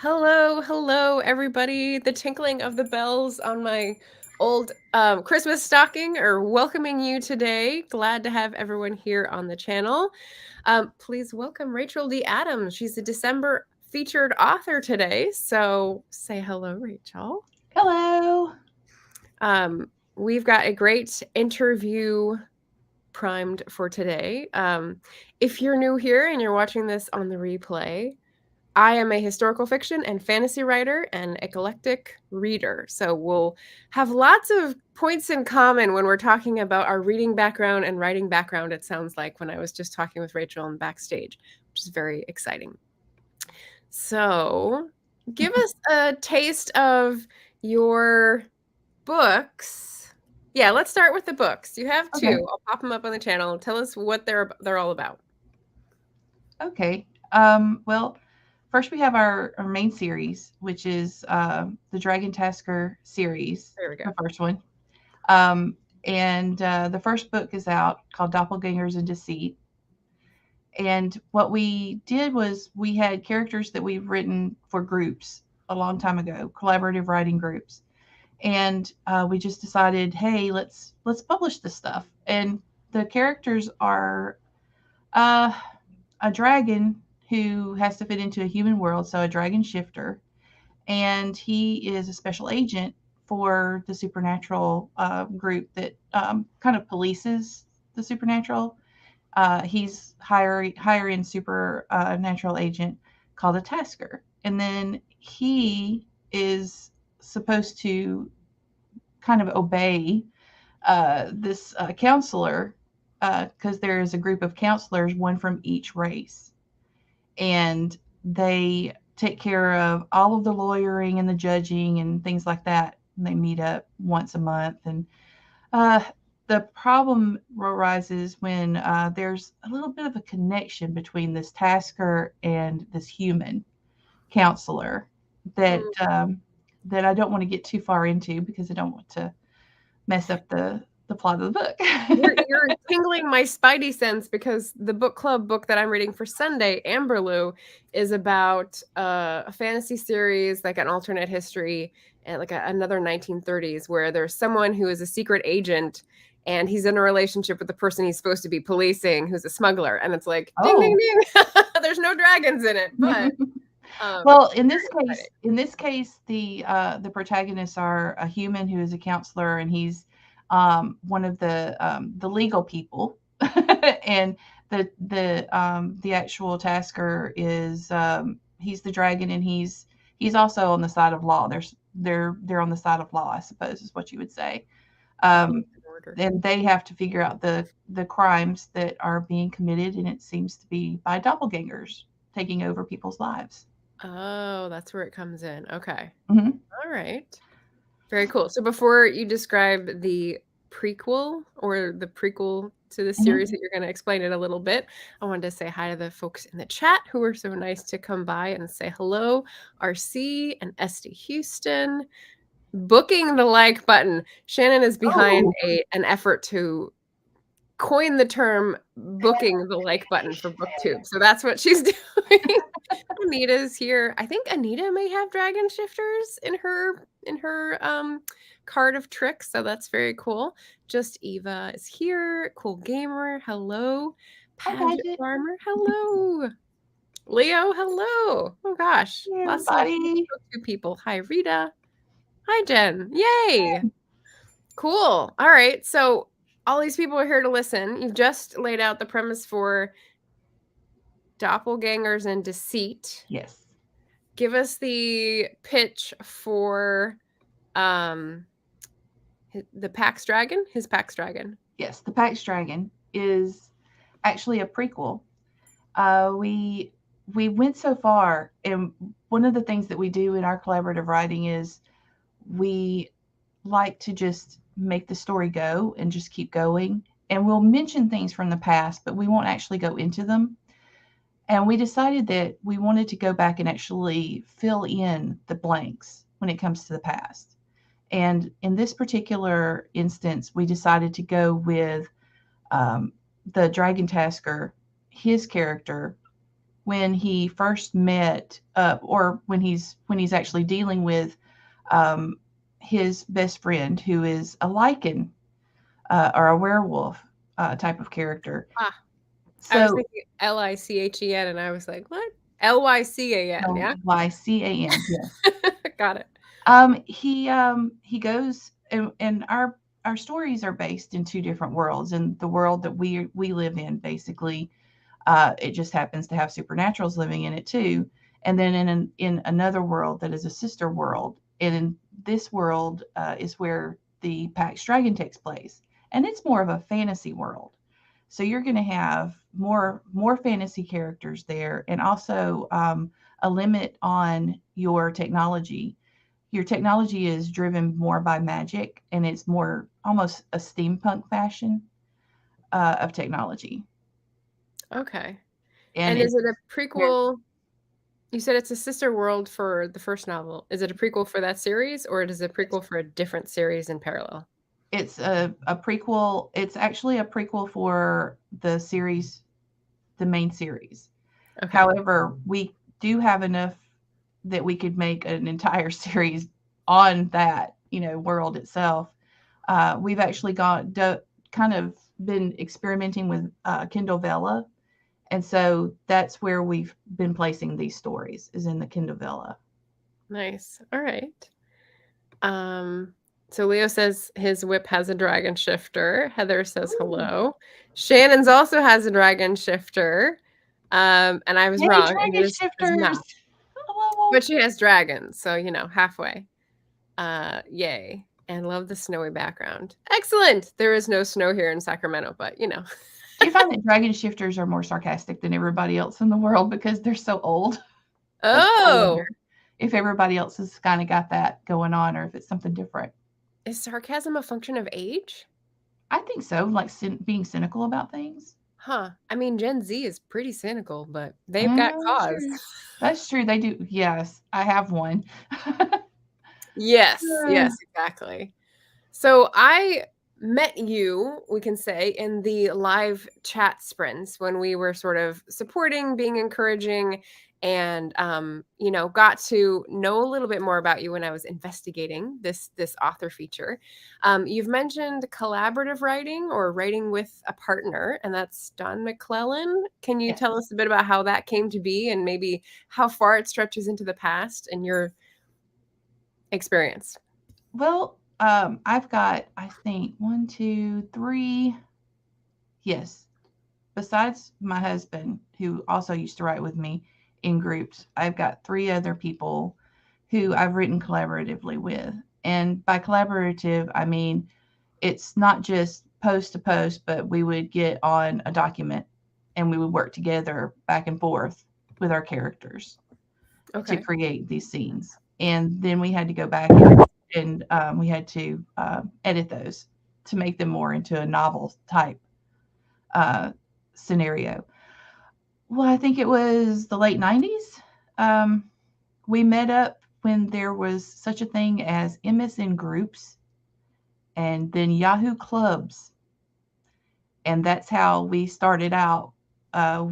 Hello, hello, everybody. The tinkling of the bells on my old Christmas stocking are welcoming you today. Glad to have everyone here on the channel. Please welcome Rachel D. Adams. She's the December featured author today. So say hello, Rachel. Hello. We've got a great interview primed for today. If you're new here and you're watching this on the replay, I am a historical fiction and fantasy writer and eclectic reader. So we'll have lots of points in common when we're talking about our reading background and writing background, it sounds like when I was just talking with Rachel on backstage, which is very exciting. So give us a taste of your books. Yeah, let's start with the books. You have Okay. two. I'll pop them up on the channel. Tell us what they're all about. Okay. Well, first we have our main series, which is the Dragon Tasker series, There we go. the first one. And the first book is out called Doppelgangers and Deceit. And what we did was we had characters that we've written for groups a long time ago, collaborative writing groups. And we just decided, hey, let's publish this stuff. And the characters are uh, a dragon who has to fit into a human world, so a dragon shifter, and he is a special agent for the supernatural group that kind of polices the supernatural. He's higher end supernatural agent called a Tasker, and then he is supposed to kind of obey this counselor because there is a group of counselors, one from each race, and they take care of all of the lawyering and the judging and things like that. And they meet up once a month, and uh, the problem arises when there's a little bit of a connection between this tasker and this human counselor that that I don't want to get too far into because I don't want to mess up the plot of the book. You're tingling my spidey sense because the book club book that I'm reading for Sunday, Amberloo, is about a fantasy series, like an alternate history, and like another 1930s, where there's someone who is a secret agent and he's in a relationship with the person he's supposed to be policing, who's a smuggler, and it's like ding ding Oh. ding. There's no dragons in it, but Well, very exciting. in this case, the protagonists are a human who is a counselor, and he's one of the legal people, and the actual tasker is he's the dragon, and he's also on the side of law. They're on the side of law, I suppose, is what you would say. Law Um, and order. and they have to figure out the crimes that are being committed, and it seems to be by doppelgangers taking over people's lives. Oh, that's where it comes in. Okay. Mhm. All right. Very cool. So before you describe the prequel or the prequel to the Mhm. series that you're going to explain it a little bit, I wanted to say hi to the folks in the chat who were so nice to come by and say hello. RC and Esty Houston. Booking the like button. Shannon is behind Oh. an effort to coin the term booking the like button for booktube. So that's what she's doing. Anita's here. I think Anita may have dragon shifters in her card of tricks, so that's very cool. Just Eva is here. Cool gamer. Hello. Hi, Paget Paget. farmer. Hello. Leo, hello. Oh gosh. Hey, Lots of everybody. two people. Hi, Rita. Hi, Jen. Yay. Cool. All right. So all these people are here to listen. You've just laid out the premise for Doppelgangers and Deceit. Yes. Give us the pitch for um the Pax Dragon, his Pax Dragon. Yes. The Pax Dragon is actually a prequel. We went so far, and one of the things that we do in our collaborative writing is we like to just make the story go and just keep going. And we'll mention things from the past, but we won't actually go into them. And we decided that we wanted to go back and actually fill in the blanks when it comes to the past. And in this particular instance, we decided to go with the Dragon Tasker, his character. when he first met, or when he's actually dealing with um, his best friend, who is a lichen, or a werewolf type of character. Ah, I was So, thinking Lychen, and I was like, "What?" Lycan, yeah? Lycan, yes. Got it. He goes, and our stories are based in two different worlds. And the world that we live in, basically, it just happens to have supernaturals living in it too. And then in another world that is a sister world, and in this world is where the Pax Dragon takes place, and it's more of a fantasy world. So you're going to have more fantasy characters there, and also a limit on your technology. Your technology is driven more by magic, and it's more almost a steampunk fashion of technology. Okay. And And is it's it a prequel? You said it's a sister world for the first novel. Is it a prequel for that series, or is it a prequel for a different series in parallel? it's a prequel. It's actually a prequel for the series, the main series. Okay. However, we do have enough that we could make an entire series on that, world itself. We've actually kind of been experimenting with Kindle Vella, and so that's where we've been placing these stories, is in the Kindle Vella. Nice. All right. Um, so Leo says his whip has a dragon shifter. Heather says Ooh. hello. Shannon's also has a dragon shifter. And I was Yay, wrong. It dragon is shifters! not. Oh, But she has dragons, so halfway. Yay. And love the snowy background. Excellent. There is no snow here in Sacramento, but do you find that dragon shifters are more sarcastic than everybody else in the world because they're so old? That's what I wonder, Oh, if everybody else has kind of got that going on, or if it's something different. is sarcasm a function of age? I think so, like being cynical about things. Huh. I mean, Gen Z is pretty cynical, but they've got That's cause. true. That's true. They do. Yes, I have one. Yes, yes, exactly. So I met you, we can say, in the live chat sprints when we were sort of supporting, being encouraging, and got to know a little bit more about you when I was investigating this author feature. You've mentioned collaborative writing or writing with a partner, and that's Don McClellan. Can you tell Yes. us a bit about how that came to be and maybe how far it stretches into the past in your experience? Well, I've got, I think, one, two, three. Yes. Besides my husband, who also used to write with me in groups, I've got three other people who I've written collaboratively with. And by collaborative, I mean it's not just post to post, but we would get on a document and we would work together back and forth with our characters to Okay. create these scenes. And then we had to go back and we had to edit those to make them more into a novel type uh, scenario. Well, I think it was the late 90s. Um, we met up when there was such a thing as MSN groups and then Yahoo clubs. And that's how we started out.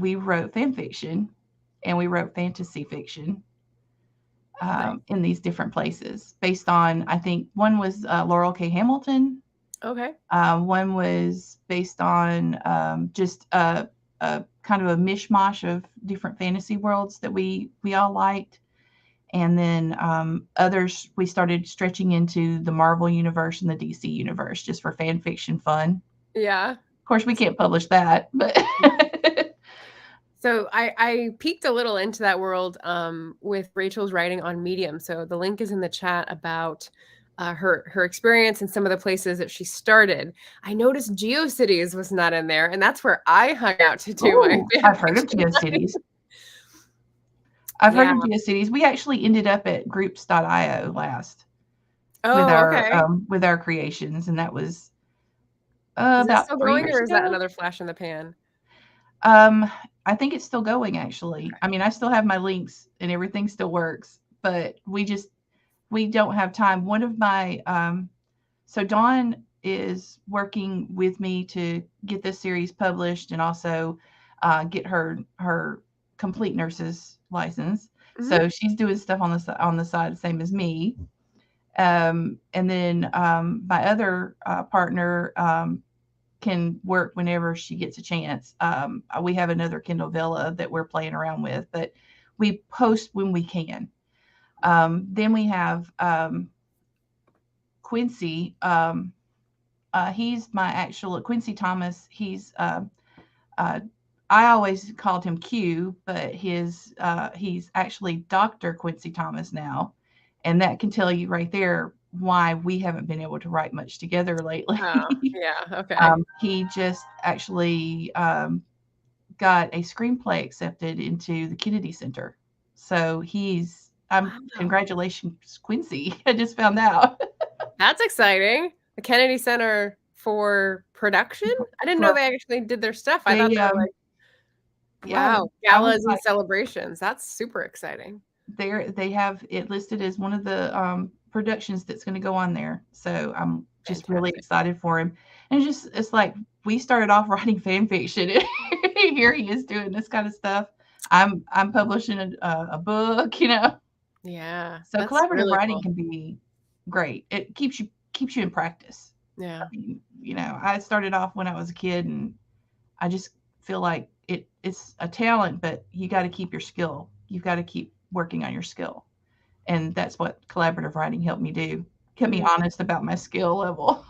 We wrote fan fiction and we wrote fantasy fiction Nice. in these different places based on, I think one was Laurel K. Hamilton. Okay. One was based on just a kind of a mishmash of different fantasy worlds that we all liked. And then others, we started stretching into the Marvel universe and the DC universe just for fan fiction fun. Yeah. Of course, we can't publish that, but So I peeked a little into that world with Rachel's writing on Medium. So the link is in the chat about her experience and some of the places that she started. I noticed GeoCities was not in there, and that's where I hung out to do my oh, fan I've heard of fiction. GeoCities. I've heard Yeah. of GeoCities. We actually ended up at groups.io last Oh, okay. with our creations, and that was Is it about still 3 going, years or is that ago. another flash in the pan? Um, I think it's still going, actually. I mean, I still have my links and everything still works, but we don't have time. One of my so Dawn is working with me to get this series published and also get her complete nurse's license. Mhm. So she's doing stuff on the side, same as me. And then my other partner can work whenever she gets a chance. We have another Kindle Villa that we're playing around with, but we post when we can. Then we have Quincy. He's my actual Quincy Thomas. Uh, I always called him Q, but he's actually Dr. Quincy Thomas now, and that can tell you right there why we haven't been able to write much together Oh, lately. yeah, okay. He just actually got a screenplay accepted into the Kennedy Center, so Wow. congratulations, Quincy. I just found out. That's exciting. The Kennedy Center for production? I didn't know For they actually did their stuff. I thought they they were like, Yeah, wow, I was galas and like, celebrations. That's super exciting. they have it listed as one of the productions that's going to go on there. So I'm just really Fantastic. excited for him. And it's like we started off writing fan fiction, and here he is doing this kind of stuff. I'm publishing a book, you know. Yeah, So that's collaborative really writing cool. can be great. It keeps you in practice. I Yeah. mean, you know, I started off when I was a kid, and I just feel like it's a talent, but you got to keep your skill. You've got to keep working on your skill. And that's what collaborative writing helped me do. Kept me Mhm. honest about my skill level.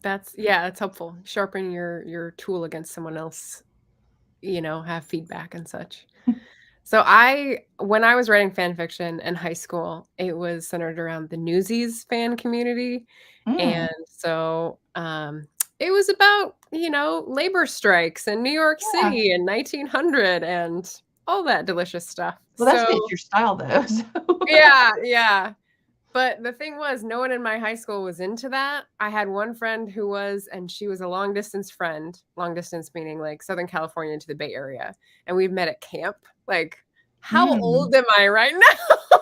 That's yeah, that's helpful. Sharpen your tool against someone else, have feedback and such. So when I was writing fan fiction in high school, it was centered around the Newsies fan community. Mm, And so it was about, labor strikes in New York yeah. City in 1900 and all that delicious stuff. Well, that So fits your style though. So. yeah, yeah. But the thing was, no one in my high school was into that. I had one friend who was, and she was a long distance friend, long distance meaning like Southern California to the Bay Area. And we met at camp. Like, how Mm. old am I right now?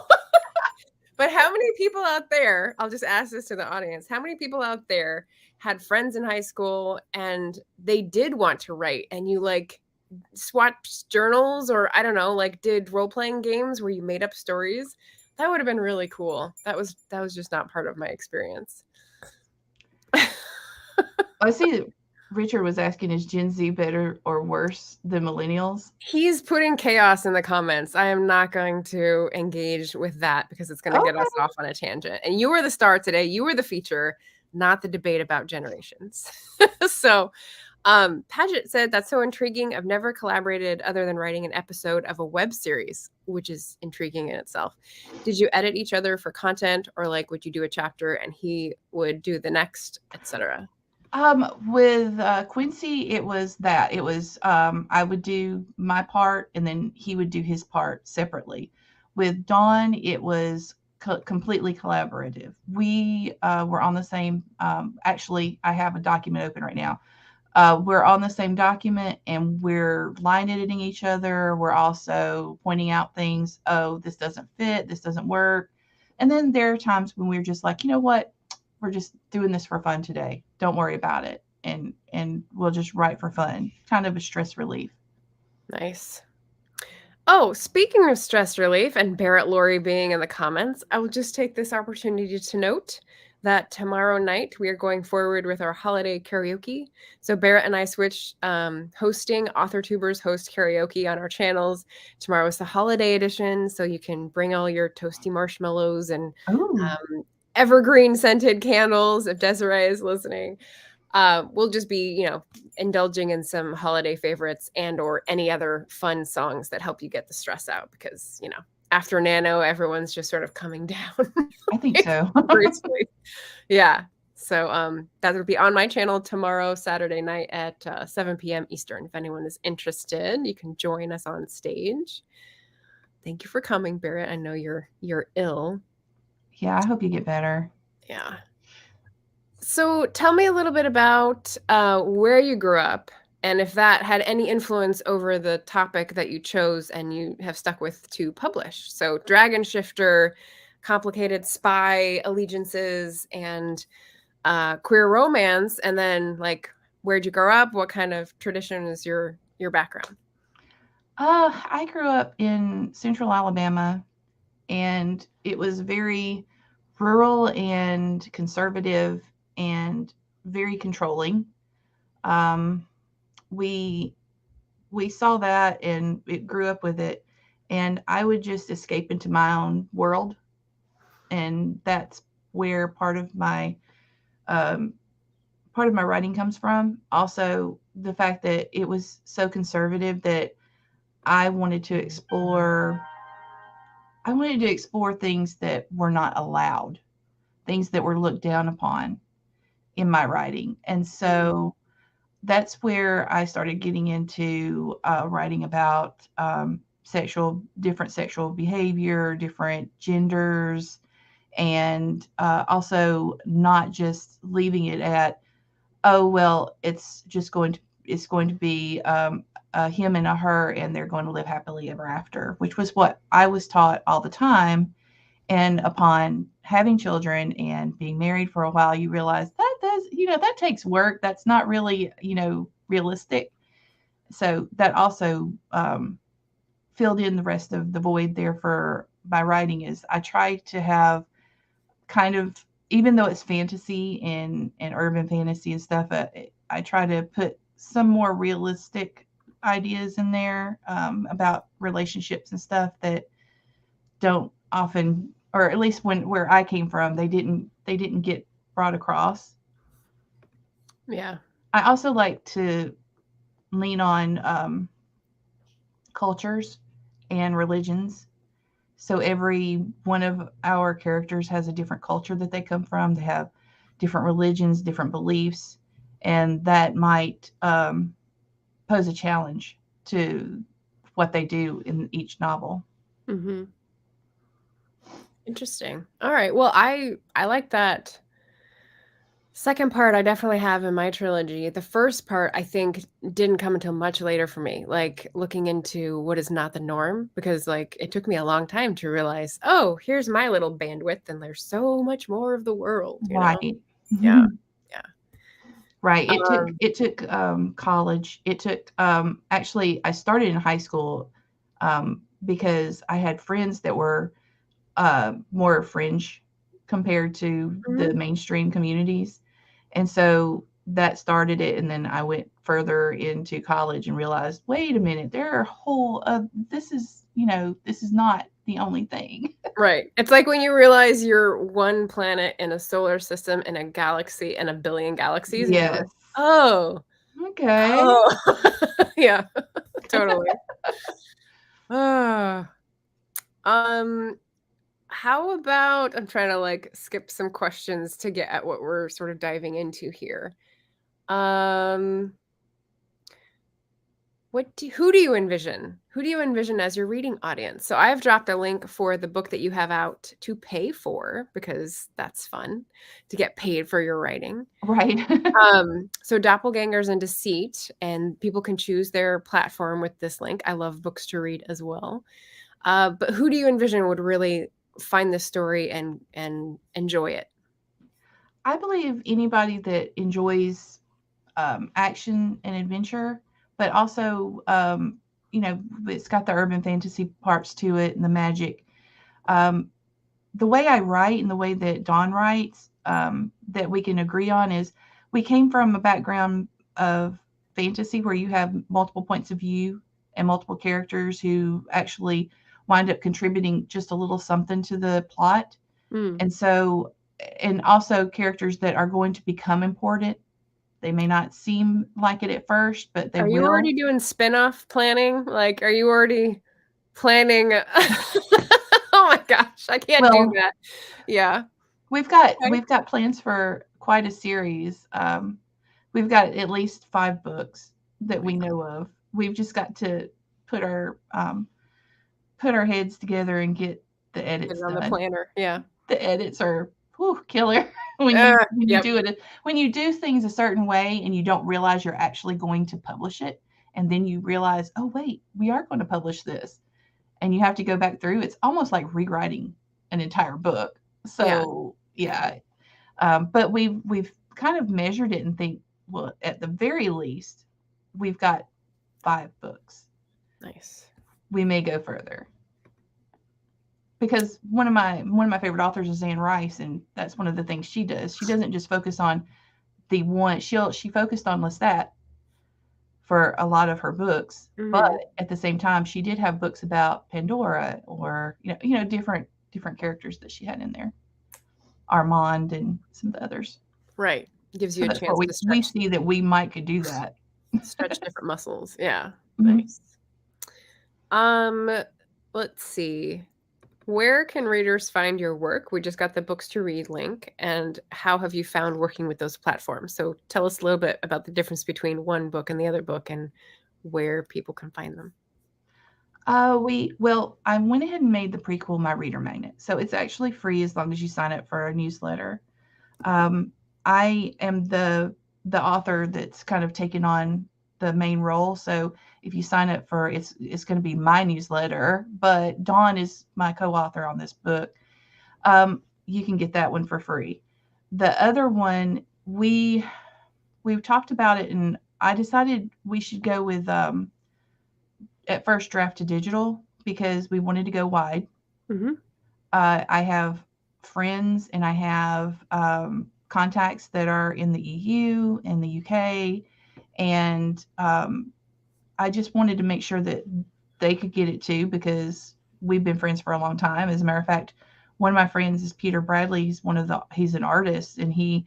But how many people out there, I'll just ask this to the audience, how many people out there had friends in high school and they did want to write and you like swapped journals or I don't know, like did role playing games where you made up stories? That would have been really cool. That was just not part of my experience. I see that Richard was asking, is Gen Z better or worse than millennials? He's putting chaos in the comments. I am not going to engage with that because it's going to get us Okay. off on a tangent. And you were the star today. You were the feature, not the debate about generations. So, Paget said, that's so intriguing. I've never collaborated other than writing an episode of a web series, which is intriguing in itself. Did you edit each other for content or like would you do a chapter and he would do the next, etc.? With Quincy, it was that. It was I would do my part and then he would do his part separately. With Dawn, it was completely collaborative. We were on the same, actually, I have a document open right now. We're on the same document and we're line editing each other. We're also pointing out things. Oh, this doesn't fit. This doesn't work. And then there are times when we're just like, you know what? We're just doing this for fun today. Don't worry about it. And we'll just write for fun. Kind of a stress relief. Nice. Oh, speaking of stress relief and Barrett Laurie being in the comments, I will just take this opportunity to note that tomorrow night we are going forward with our holiday karaoke. So Barrett and I switched hosting. AuthorTubers host karaoke on our channels. Tomorrow is the holiday edition, so you can bring all your toasty marshmallows and Oh, evergreen scented candles if Desiree is listening. We'll just be, indulging in some holiday favorites and or any other fun songs that help you get the stress out because, after Nano, everyone's just sort of coming down I think like, so. gracefully. Yeah. So that will be on my channel tomorrow, Saturday night at 7 p.m. Eastern. If anyone is interested, you can join us on stage. Thank you for coming, Barrett. I know you're ill. Yeah, I hope you get better. Yeah. So tell me a little bit about where you grew up and if that had any influence over the topic that you chose and you have stuck with to publish. So Dragon Shifter, complicated spy allegiances, and queer romance, and then like where'd you grow up? What kind of tradition is your background? I grew up in central Alabama, and it was very rural and conservative and very controlling. Um, we we saw that and it grew up with it, and I would just escape into my own world, and that's where um, part of my writing comes from. Also, the fact that it was so conservative that I wanted to explore I wanted to explore things that were not allowed, things that were looked down upon in my writing. And Mm. so that's where I started getting into writing about different sexual behavior, different genders, and also not just leaving it at, oh well, it's going to be a him and a her, and they're going to live happily ever after, which was what I was taught all the time. And upon having children and being married for a while, you realize that does, that takes work. That's not really, realistic. So that also filled in the rest of the void there for my writing. Is I try to have kind of, even though it's fantasy and urban fantasy and stuff, I try to put some more realistic ideas in there about relationships and stuff that don't often, or at least where I came from, they didn't get brought across. Yeah. I also like to lean on cultures and religions. So every one of our characters has a different culture that they come from. They have different religions, different beliefs, and that might pose a challenge to what they do in each novel. Mhm. Interesting. All right. Well, I like that second part I definitely have in my trilogy. The first part I think didn't come until much later for me, like looking into what is not the norm, because like it took me a long time to realize, oh, here's my little bandwidth and there's so much more of the world, you know? Right. Yeah. Yeah. Right. Um, It took college. It took actually I started in high school because I had friends that were more fringe compared to the mhm. mainstream communities. And so that started it, and then I went further into college and realized, wait a minute, there are whole this is not the only thing. Right. It's like when you realize you're one planet in a solar system in a galaxy and a billion galaxies, and you're like, Yes. oh, Okay. oh, yeah, totally. Ah. Um, how about I'm trying to like skip some questions to get at what we're sort of diving into here. Um, who do you envision? Who do you envision as your reading audience? So I've dropped a link for the book that you have out to pay for because that's fun to get paid for your writing. Right. So Doppelgangers and Deceit, and people can choose their platform with this link. I love books to read as well. But who do you envision would really find this story and enjoy it? I believe anybody that enjoys action and adventure, but also, it's got the urban fantasy parts to it and the magic. Um, the way I write and the way that Dawn writes, that we can agree on is we came from a background of fantasy where you have multiple points of view and multiple characters who actually wind up contributing just a little something to the plot. Mm. And so, and also characters that are going to become important. They may not seem like it at first, but they Are you will. already doing spin-off planning? Like, are you already planning? Oh my gosh, I can't do Well, that. Yeah. we've got Okay. we've got plans for quite a series. We've got at least 5 books that we know of. We've just got to put our heads together and get the Put edits it on the done. planner. Yeah. The edits are, whew, killer when you Yep. do it, when you do things a certain way and you don't realize you're actually going to publish it, and then you realize, oh wait, we are going to publish this, and you have to go back through. It's almost like rewriting an entire book. Yeah. So Yeah. yeah, but we've kind of measured it and think, well, at the very least, we've got 5 books. Nice. we may go further. Because one of my favorite authors is Anne Rice, and that's one of the things she does. She doesn't just focus on the one. She focused on Lestat for a lot of her books, but Mhm. at the same time, she did have books about Pandora, or different characters that she had in there, Armand and some of the others. Right. Gives you So a that's what chance to we see that we might could do that. stretch different muscles. Yeah. Mhm. Nice. Um, let's see. Where can readers find your work? We just got the books to read link, and how have you found working with those platforms? So tell us a little bit about the difference between one book and the other book and where people can find them. I went ahead and made the prequel my reader magnet, so it's actually free as long as you sign up for a newsletter. Um, I am the author that's kind of taken on the main role. So if you sign up for it's going to be my newsletter, but Dawn is my co-author on this book. You can get that one for free. The other one we've talked about it, and I decided we should go with at first draft to digital because we wanted to go wide. Mm-hmm. I have friends and I have contacts that are in the EU and the UK, and I just wanted to make sure that they could get it too because we've been friends for a long time. As a matter of fact, one of my friends is Peter Bradley. He's an artist, and he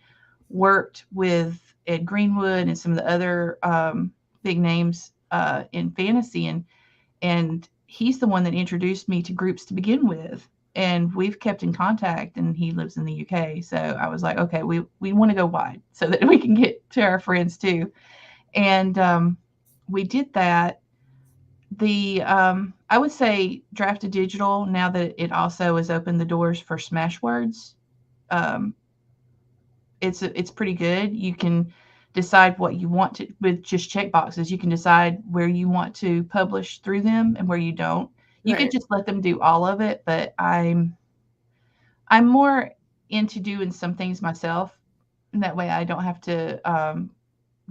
worked with Ed Greenwood and some of the other big names in fantasy, and he's the one that introduced me to groups to begin with, and we've kept in contact, and he lives in the UK. So I was like, okay, we want to go wide so that we can get to our friends too. And we did that. The I would say draft to digital, now that it also has opened the doors for Smashwords. um, it's pretty good. You can decide what you want to with just check boxes. You can decide where you want to publish through them and where you don't. You could Right. just let them do all of it, but I'm more into doing some things myself, and that way I don't have to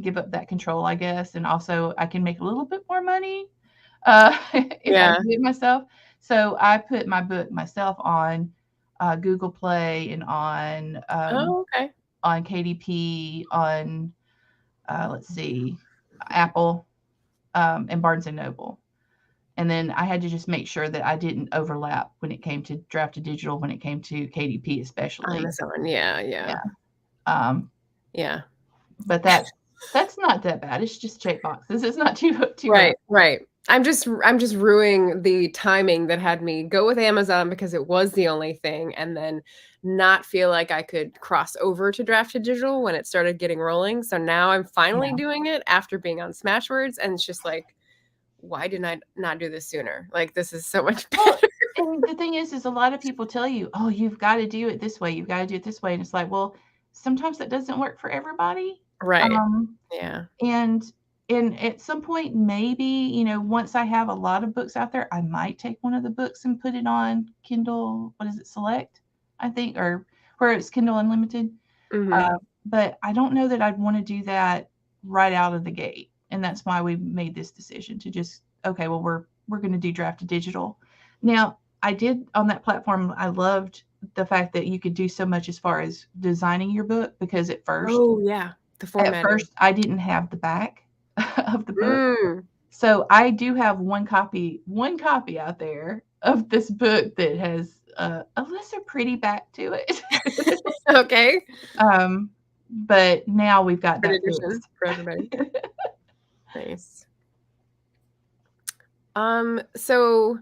give up that control, I guess, and also I can make a little bit more money if I Yeah. do it myself. So I put my book myself on Google Play and Oh, okay. on KDP, on let's see, Apple, and Barnes and Noble. And then I had to just make sure that I didn't overlap when it came to draft to digital, when it came to KDP, especially. Amazon. Yeah, Yeah. yeah. Um, Yeah. but that's not that bad. It's just check boxes. It's not too hard. Right, right. I'm just ruining the timing that had me go with Amazon because it was the only thing, and then not feel like I could cross over to draft to digital when it started getting rolling. So now I'm finally Yeah. doing it after being on Smashwords, and it's just like, why didn't I not do this sooner? Like, this is so much Well, better. and the thing is a lot of people tell you, "Oh, you've got to do it this way. You've got to do it this way." And it's like, well, sometimes that doesn't work for everybody. Right. Um, Yeah. and and at some point, maybe, once I have a lot of books out there, I might take one of the books and put it on Kindle. What is it? Select, I think, or where it's Kindle Unlimited. Mhm. But I don't know that I'd want to do that right out of the gate, and that's why we made this decision to just, okay, well, we're going to do draft to digital. Now, I did on that platform. I loved the fact that you could do so much as far as designing your book, because Oh, yeah. The at formatting. first I didn't have the back of the book. Mm. So I do have one copy out there of this book that has a lesser pretty back to it. Okay. um, but now we've got Good that addition fixed. for everybody. Nice. So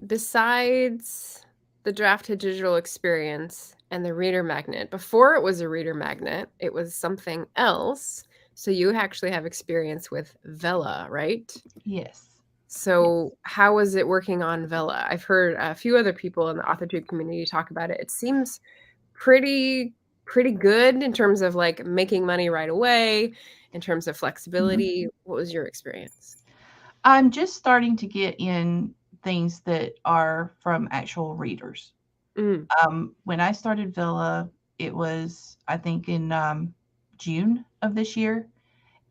besides the draft to digital experience and the reader magnet, before it was a reader magnet, it was something else. So you actually have experience with Vela, right? Yes. Yes. So how was it working on Vela? I've heard a few other people in the AuthorTube community talk about it. It seems pretty good in terms of like making money right away, in terms of Mhm. flexibility. What was your experience? I'm just starting to get in things that are from actual readers. Mm, When I started Villa, it was, I think, in June of this year.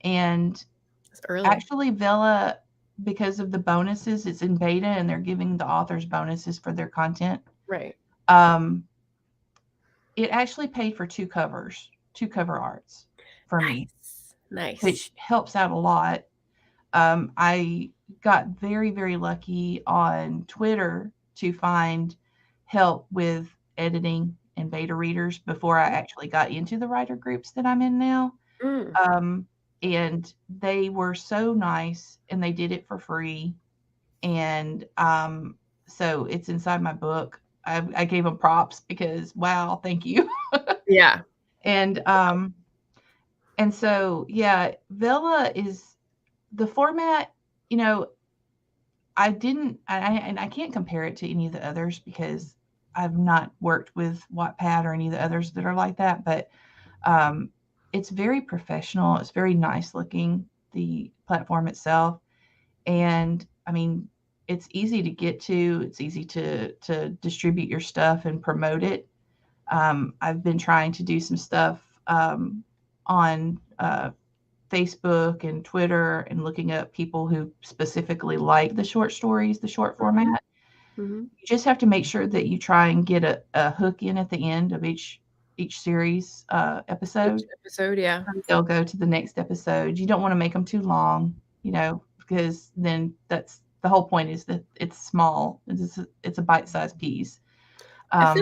And it's early. actually, Villa. because of the bonuses, it's in beta and they're giving the authors bonuses for their content. Right. Um, it actually paid for two cover arts for me, Nice. Nice. which helps out a lot. I got very, very lucky on Twitter to find help with editing and beta readers before I actually got into the writer groups that I'm in now. Mm. Um, and they were so nice and they did it for free. And so it's inside my book. I gave them props because, wow, thank you. Yeah. And so, yeah, Vela is the format, you know, and I can't compare it to any of the others because I've not worked with Wattpad or any of the others that are like that. But um, it's very professional. It's very nice looking, the platform itself. And I mean, it's easy to get to. It's easy to distribute your stuff and promote it. I've been trying to do some stuff on Facebook and Twitter and looking up people who specifically like the short stories, the short Mhm. format. Mhm. You just have to make sure that you try and get a hook in at the end of each series Each episode. episode, yeah. They'll go to the next episode. You don't want to make them too long, because then that's the whole point is that it's small. It's a bite-sized piece. Um,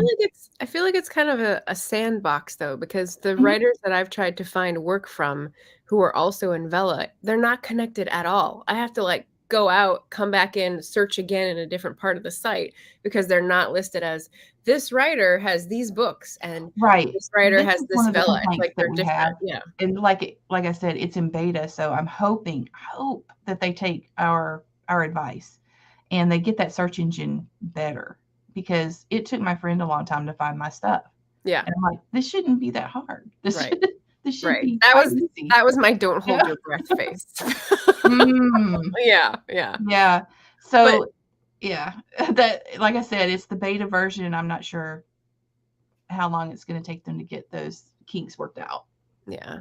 I feel like it's kind of a sandbox though, because the mhm, writers that I've tried to find work from who are also in Vela, they're not connected at all. I have to like go out, come back in, search again in a different part of the site because they're not listed as this writer has these books and right. this writer This has is this one of the Vela. It's complaints like that they're we have, different. Yeah. and like I said, it's in beta, so I'm hope that they take our advice and they get that search engine better because it took my friend a long time to find my stuff. Yeah. And I'm like, this shouldn't be that hard. Right. This should Right. be quite easy. That was my don't hold Yeah. your breath face. Mm, Yeah, yeah. yeah. But So yeah, that like I said, it's the beta version. I'm not sure how long it's going to take them to get those kinks worked out. yeah.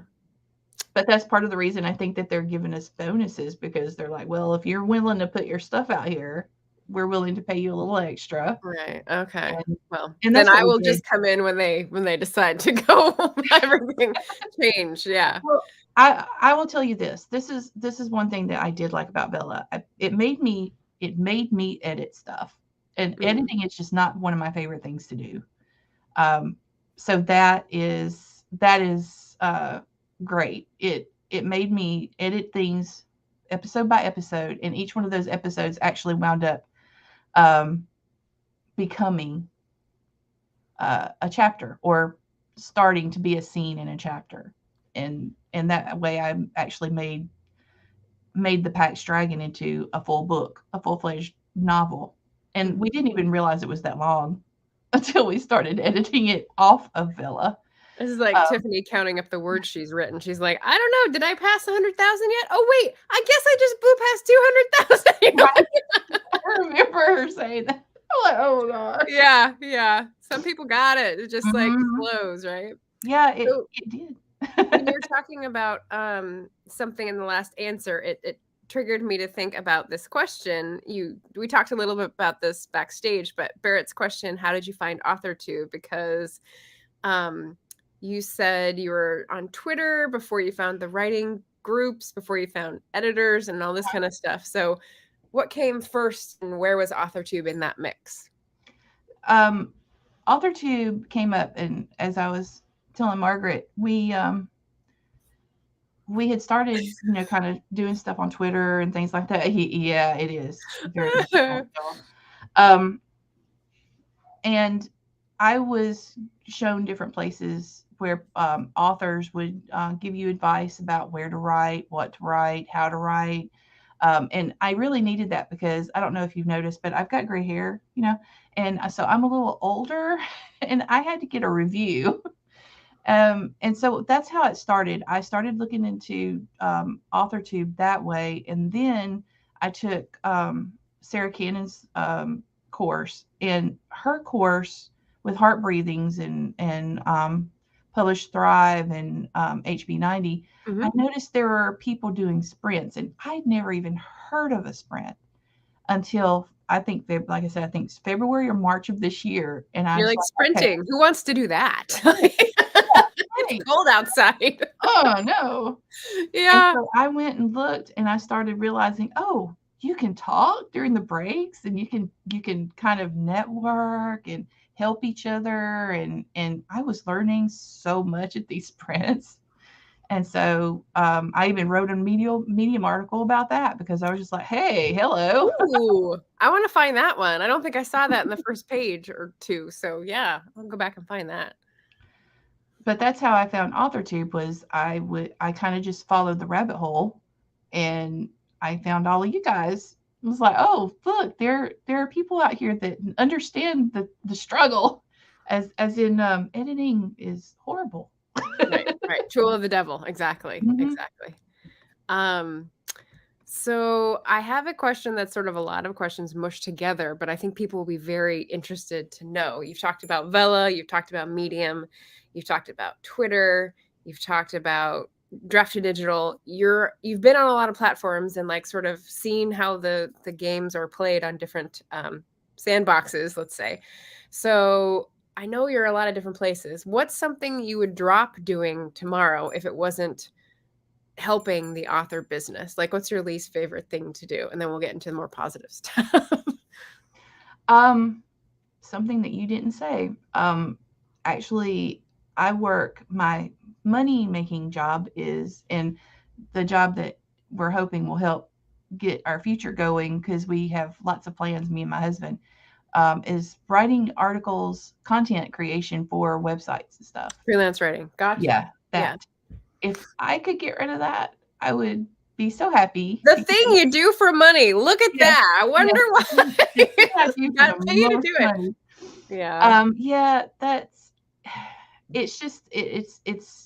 But that's part of the reason I think that they're giving us bonuses because they're like, well, if you're willing to put your stuff out here, we're willing to pay you a little extra. Right, okay. And, Well, and then that's what I we will did. just come in when they decide to go everything change, yeah. Well, I will tell you this. This is one thing that I did like about Bella. It made me edit stuff, and Mm, editing is just not one of my favorite things to do. Um, so that is great. It made me edit things episode by episode, and each one of those episodes actually wound up um, becoming a chapter or starting to be a scene in a chapter, and that way I actually made the Pax Dragon into a full book, a full fledged novel, and we mhm. didn't even realize it was that long until we started editing it off of Villa. This is like Um, Tiffany counting up the words she's written. She's like, "I don't know, did I pass 100,000 yet? Oh, wait, I guess I just blew past 200,000." You know? right? I remember her saying that. I'm like, oh gosh. Yeah, yeah. Some people got it. It just, like, Mhm. flows, right? Yeah, it So it did. when you were talking about something in the last answer, it triggered me to think about this question. We talked a little bit about this backstage, but Barrett's question, how did you find AuthorTube? Because um, you said you were on Twitter before you found the writing groups, before you found editors and all this kind of stuff. So what came first and where was AuthorTube in that mix? um, AuthorTube came up, and as I was telling Margaret, we had started, kind of doing stuff on Twitter and things like that. Yeah, it is very difficult, y'all. Um, and I was shown different places where authors would give you advice about where to write, what to write, how to write. And I really needed that because I don't know if you've noticed, but I've got gray hair, and so I'm a little older and I had to get a review. And so that's how it started. I started looking into AuthorTube that way. And then I took Sarah Cannon's course, and her course with heart breathings and published Thrive and HB90, I Mhm. noticed there were people doing sprints, and I'd never even heard of a sprint until I think, like I said, I think it's February or March of this year, and I You're was like, like, okay, "Sprinting, who wants to do that?" right, yeah, It's right. cold outside. Oh no. And Yeah. so I went and looked, and I started realizing, oh, you can talk during the breaks, and you can kind of network and help each other, and I was learning so much at these sprints. And so I even wrote a Medium article about that because I was just like, hey, hello. Ooh, I wanna find that one. I don't think I saw that in the first page or 2, so yeah, I'll go back and find that. But that's how I found AuthorTube. Was I kind of just followed the rabbit hole, and I found all of you guys. It was like, oh, look, there are people out here that understand the struggle, as in editing is horrible. Right, right, Tool of the devil, exactly, Mhm. exactly. Um, so I have a question that's sort of a lot of questions mushed together, but I think people will be very interested to know. You've talked about Vela, you've talked about Medium, you've talked about Twitter, you've talked about Draft to Digital. You've been on a lot of platforms and like sort of seen how the games are played on different sandboxes, let's say. So I know you're a lot of different places. What's something you would drop doing tomorrow if it wasn't helping the author business? Like, what's your least favorite thing to do? And then we'll get into more positive stuff. Um, Something that you didn't say. Actually, I work my money making job is, and the job that we're hoping will help get our future going because we have lots of plans, me and my husband, is writing articles, content creation for websites and stuff. Freelance writing. Gotcha. Yeah, Yeah. that. If I could get rid of that, I would be so happy The thing because, you do for money. Look at yes, that. I yes, wonder why. the thing I do for Got the to pay you to most do it. money. Yeah. Yeah, that's it's just it's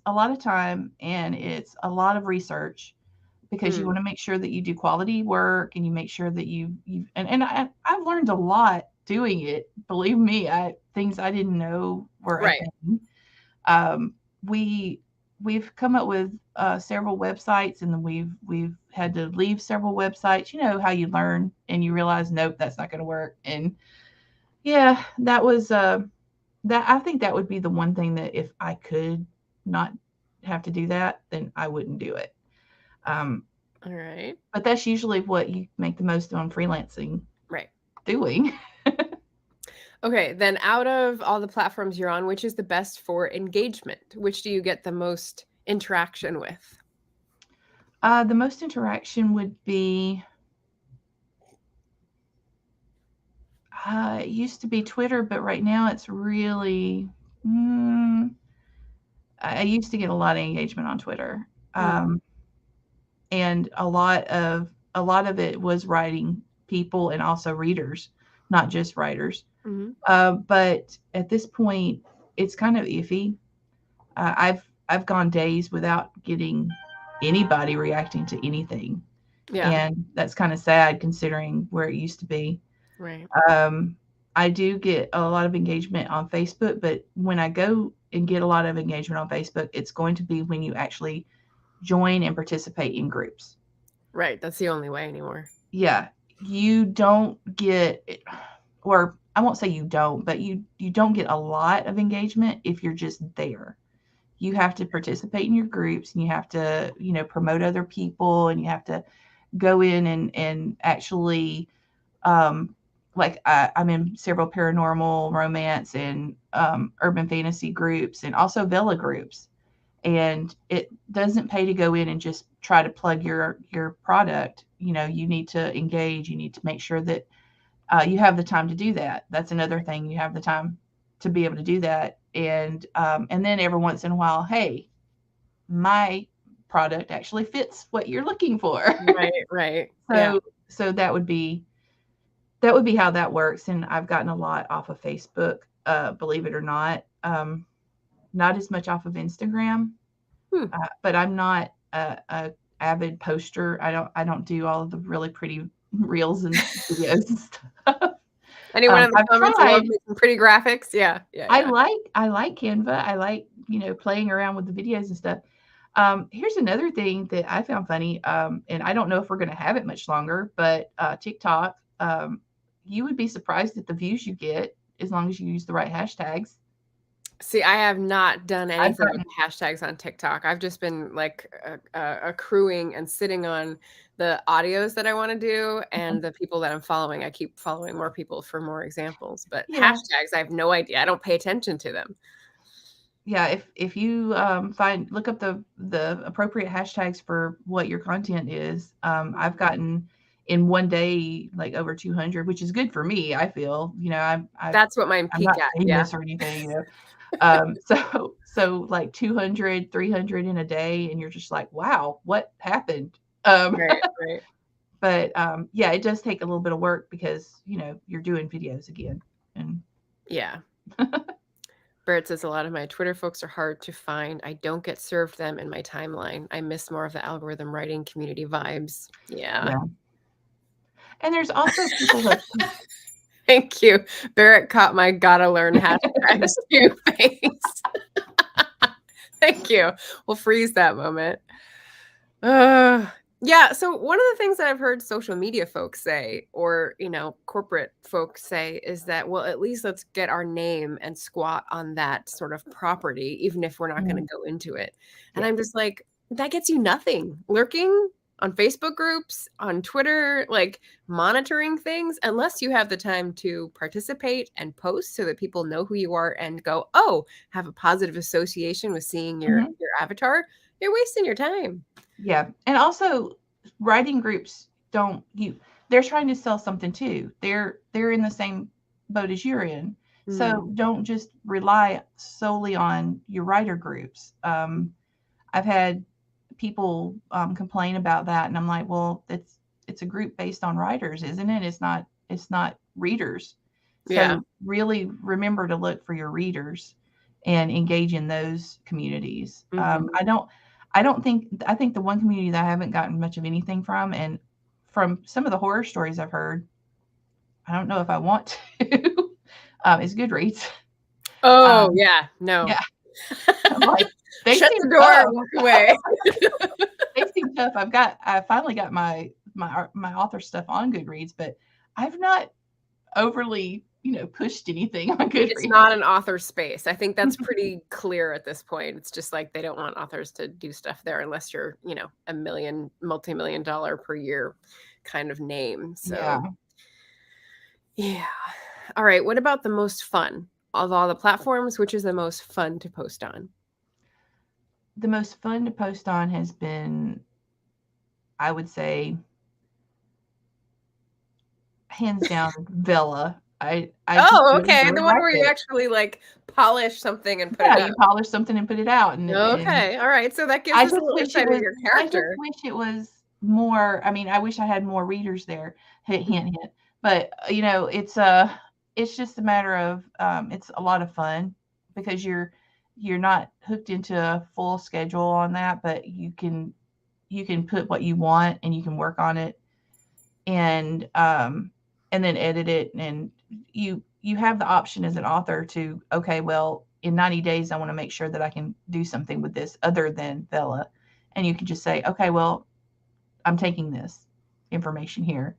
a lot of time, and it's a lot of research because you Mm, want to make sure that you do quality work, and you make sure that you and I've learned a lot doing it. Believe me, I things I didn't know were a right. thing. Um, we we've come up with several websites, and then we've had to leave several websites. You know how you learn and you realize, nope, that's not going to work. And yeah, that was that. I think that would be the one thing that if I could not have to do that, then I wouldn't do it. Um, All right. but that's usually what you make the most on freelancing Right. doing. Okay. Then, out of all the platforms you're on, which is the best for engagement? Which do you get the most interaction with? The most interaction would be, it used to be Twitter, but right now it's really, mm, I used to get a lot of engagement on Twitter. Mm, And a lot of it was writing people and also readers, not just writers. hmm But at this point, it's kind of iffy. I've gone days without getting anybody reacting to anything, Yeah. and that's kind of sad considering where it used to be. Right. Um, I do get a lot of engagement on Facebook, but when I go and get a lot of engagement on Facebook, it's going to be when you actually join and participate in groups. Right. That's the only way anymore. Yeah, you don't get, or I won't say you don't, but you don't get a lot of engagement if you're just there. You have to participate in your groups, and you have to, promote other people, and you have to go in and actually, like I'm in several paranormal, romance, and urban fantasy groups, and also Vela groups. And it doesn't pay to go in and just try to plug your product. You need to engage. You need to make sure that you have the time to do that. That's another thing. You have the time to be able to do that. And then every once in a while, hey, my product actually fits what you're looking for. Right. Right. Yeah. So that would be how that works. And I've gotten a lot off of Facebook, believe it or not. Not as much off of Instagram, Hmm. but I'm not a avid poster. I don't do all of the really pretty reels and videos and stuff. Anyone in the I've comments love tried. making pretty graphics? Yeah, yeah, yeah. I like Canva. I like, playing around with the videos and stuff. Here's another thing that I found funny, and I don't know if we're going to have it much longer, but TikTok, you would be surprised at the views you get as long as you use the right hashtags. See, I have not done I've anything with gotten, hashtags on TikTok. I've just been like accruing and sitting on the audios that I want to do and the people that I'm following. I keep following more people for more examples, but yeah, hashtags, I have no idea. I don't pay attention to them. yeah. If you look up the appropriate hashtags for what your content is, I've gotten in one day like over 200, which is good for me. I feel, That's what mine I'm peak not at. Yeah. famous or anything, so like 200, 300 in a day, and you're just like, wow, what happened? Right, right. But yeah, it does take a little bit of work because you're doing videos again, and Yeah. Barrett says a lot of my Twitter folks are hard to find. I don't get served them in my timeline. I miss more of the algorithm writing community vibes. Yeah. yeah. And there's also people that Thank you. Barrett caught my gotta learn hashtags too face. Thank you. We'll freeze that moment. Yeah. So one of the things that I've heard social media folks say, or corporate folks say, is that, well, at least let's get our name and squat on that sort of property, even if we're not going Mhm. to go into it. And Yeah. I'm just like, that gets you nothing. Lurking on Facebook groups, on Twitter, like monitoring things, unless you have the time to participate and post so that people know who you are and go, oh, have a positive association with seeing your Mhm. avatar. You're wasting your time. Yeah. And also writing groups don't you they're trying to sell something too. They're in the same boat as you're in. So Mm, don't just rely solely on your writer groups. I've had people complain about that, and I'm like, well, it's a group based on writers, isn't it? It's not readers. yeah. So really remember to look for your readers and engage in those communities. Mhm. I think the one community that I haven't gotten much of anything from, and from some of the horror stories I've heard, I don't know if I want to, is Goodreads. Oh, Um, yeah. No. yeah, I'm like, they Shut seem the door and tough. walk away. They seem tough. I finally got my author stuff on Goodreads, but I've not overly, pushed anything on It's not Goodreads. an author space. I think that's pretty clear at this point. It's just like they don't want authors to do stuff there unless you're, a multi-million dollar per year kind of name. Yeah. So, yeah. All right. What about the most fun of all the platforms? Which is the most fun to post on? The most fun to post on has been, I would say, hands down, Villa. I just Oh, really, okay. really The one like where you it. actually like polish something and put Yeah, it up. you polish something and put it out, and Okay. All right. So that gives I us a just little wish it insight into was your I just character. wish it was more. I mean, I wish I had more readers there. Hint, hint, hint. But, it's just a matter of, it's a lot of fun because you're not hooked into a full schedule on that, but you can put what you want and you can work on it, and and then edit it, and you have the option as an author to, okay, well, in 90 days I want to make sure that I can do something with this other than Vela, and you can just say, okay, well, I'm taking this information here,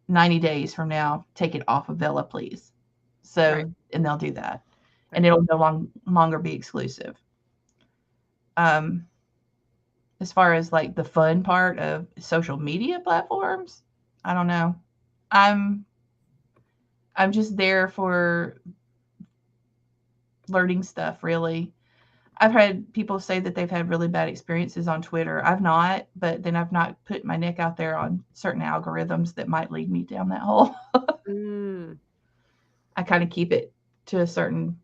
90 days from now take it off of Vela, please. Right. So, and they'll do that, and Right. it'll no longer be exclusive. um as far as like the fun part of social media platforms, I don't know. I'm I'm just there for learning stuff, really. I've had people say that they've had really bad experiences on Twitter. I've not, but then I've not put my neck out there on certain algorithms that might lead me down that hole. Mm. I kind of keep it to a certain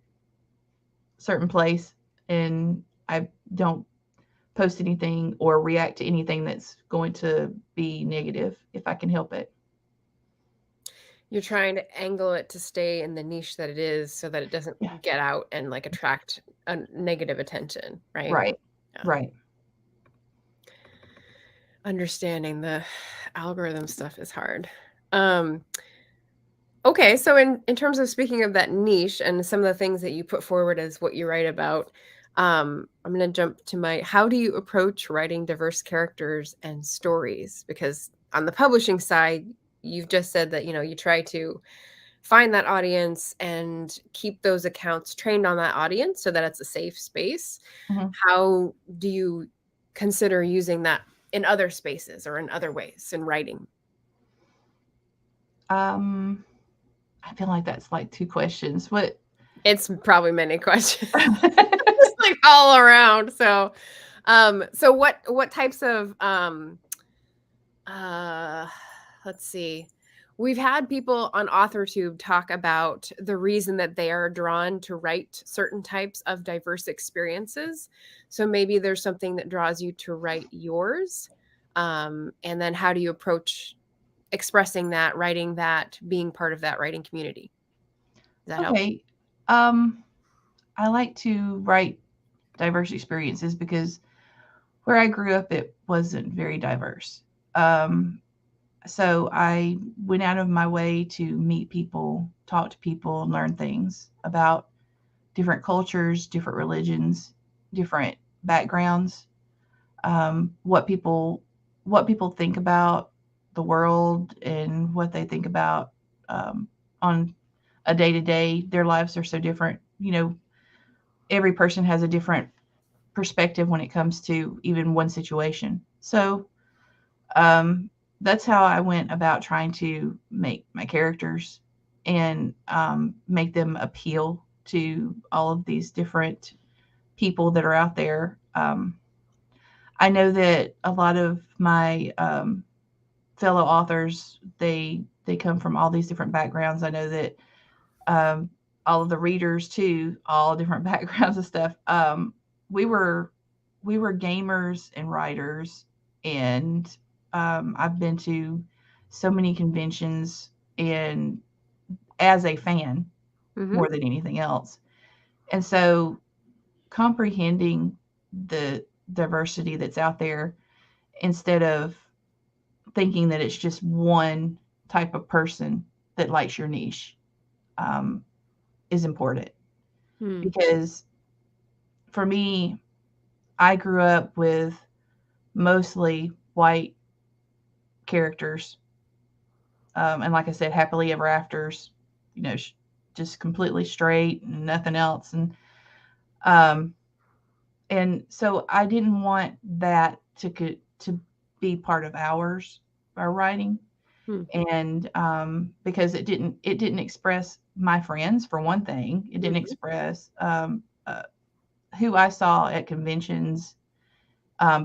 place, and I don't post anything or react to anything that's going to be negative if I can help it. You're trying to angle it to stay in the niche that it is so that it Yeah. doesn't get out and like attract a negative attention, right? Right. Yeah. Right. Understanding the algorithm stuff is hard. Um, Okay, so in terms of speaking of that niche and some of the things that you put forward as what you write about, I'm going to jump to my how do you approach writing diverse characters and stories? Because on the publishing side, you've just said that, you try to find that audience and keep those accounts trained on that audience so that it's a safe space. Mhm. How do you consider using that in other spaces or in other ways in writing? Um, I feel like that's like two questions. What? It's probably many questions. Just like all around. So what types of uh let's see. We've had people on AuthorTube talk about the reason that they are drawn to write certain types of diverse experiences. So maybe there's something that draws you to write yours. And then how do you approach expressing that, writing that, being part of that writing community? Does that help? Okay. Um, I like to write diverse experiences because where I grew up, it wasn't very diverse. Um, so I went out of my way to meet people, talk to people, and learn things about different cultures, different religions, different backgrounds, what people think about the world and what they think about on a day to day. Their lives are so different. Every person has a different perspective when it comes to even one situation. So um, that's how I went about trying to make my characters and make them appeal to all of these different people that are out there. I know that a lot of my fellow authors they come from all these different backgrounds. I know that um, all of the readers too, all different backgrounds and stuff. We were we were gamers and writers, and I've been to so many conventions and as a fan Mm-hmm. more than anything else. And so comprehending the diversity that's out there instead of thinking that it's just one type of person that likes your niche um, is important Hmm. because for me, I grew up with mostly white characters, and like I said, happily ever afters. You know, just completely straight and nothing else, um, and so I didn't want that to be part of our writing, Hmm. and because it didn't express my friends for one thing. It didn't Mhm. express who I saw at conventions,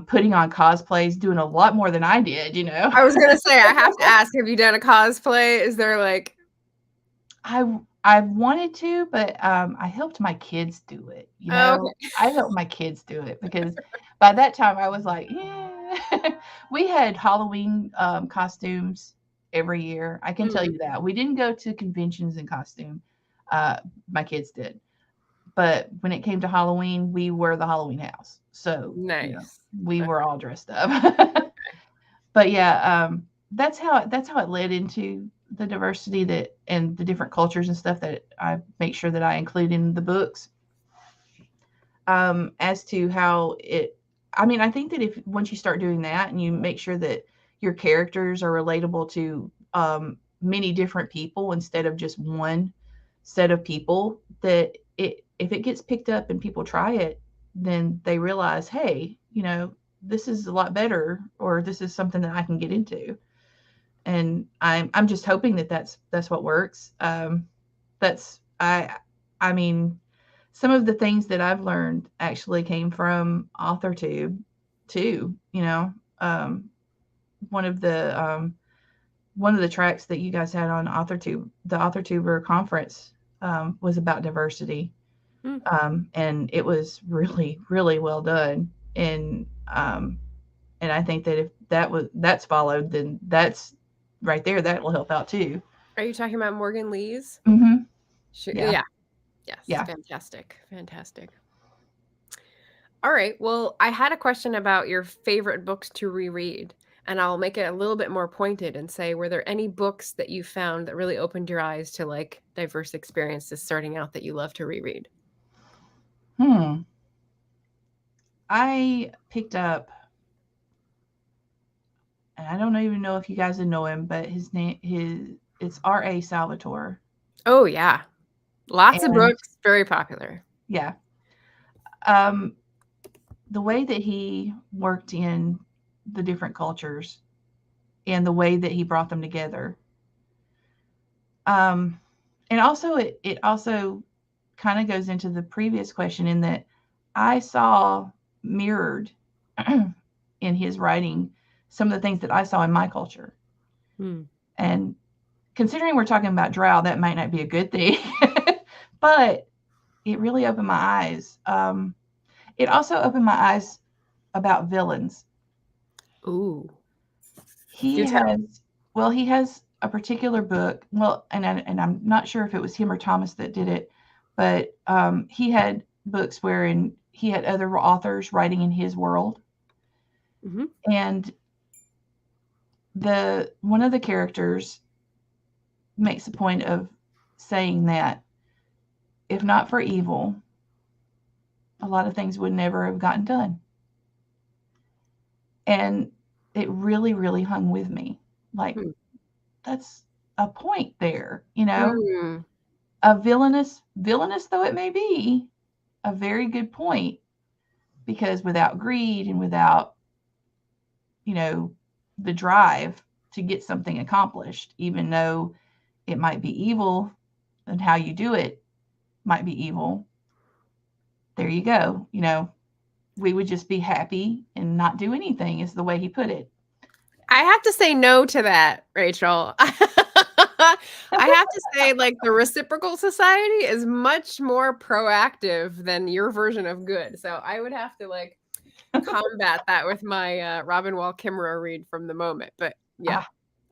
putting on cosplays, doing a lot more than I did. I was gonna say, I have to ask, have you done a cosplay? Is there like I wanted to, but I helped my kids do it. oh, okay. I helped my kids do it because by that time I was like, yeah. We had Halloween costumes every year. I can tell Mhm. you that we didn't go to conventions in costume. Uh, my kids did, but when it came to Halloween, we were the Halloween house. So Nice. we Okay. were all dressed up. But yeah, that's how it led into the diversity that and the different cultures and stuff that I make sure that I include in the books. As to how it, I mean, I think that if once you start doing that and you make sure that your characters are relatable to many different people instead of just one set of people, that it if it gets picked up and people try it, then they realize, hey, this is a lot better, or this is something that I can get into. And I'm just hoping that that's what works. That's I mean, some of the things that I've learned actually came from AuthorTube too. Um, one of the one of the tracks that you guys had on AuthorTube, the AuthorTuber conference, was about diversity, Mm. and it was really really well done. And I think that if that's followed, then that's right there. That will help out too. Are you talking about Morgan Lee's? Hmm. Yeah, Yeah. Yes. yeah. Fantastic. Fantastic. All right. Well, I had a question about your favorite books to reread. And I'll make it a little bit more pointed and say, were there any books that you found that really opened your eyes to like diverse experiences starting out that you love to reread? Hmm. I picked up, and I don't even know if you guys would know him, but it's R.A. Salvatore. Oh yeah. Lots of And books, very popular. yeah, um, the way that he worked in the different cultures and the way that he brought them together. Um, and also, it also kind of goes into the previous question in that I saw mirrored in his writing some of the things that I saw in my culture. Hmm. And considering we're talking about drought, that might not be a good thing, but it really opened my eyes. It also opened my eyes about villains. Ooh. He Do tell. has, well, he has a particular book. Well, and I'm not sure if it was him or Thomas that did it, but he had books wherein he had other authors writing in his world, Hmm. and the one of the characters makes a point of saying that if not for evil, a lot of things would never have gotten done. And it really, really hung with me. Like, Hmm. that's a point there, you know? Hmm. A villainous though it may be, a very good point, because without greed and without, you know, the drive to get something accomplished, even though it might be evil and how you do it might be evil, there you go. You know, we would just be happy and not do anything, is the way he put it. I have to say no to that, Rachel. I have to say, like, the reciprocal society is much more proactive than your version of good. So I would have to like combat that with my Robin Wall Kimmerer read from the moment. But yeah,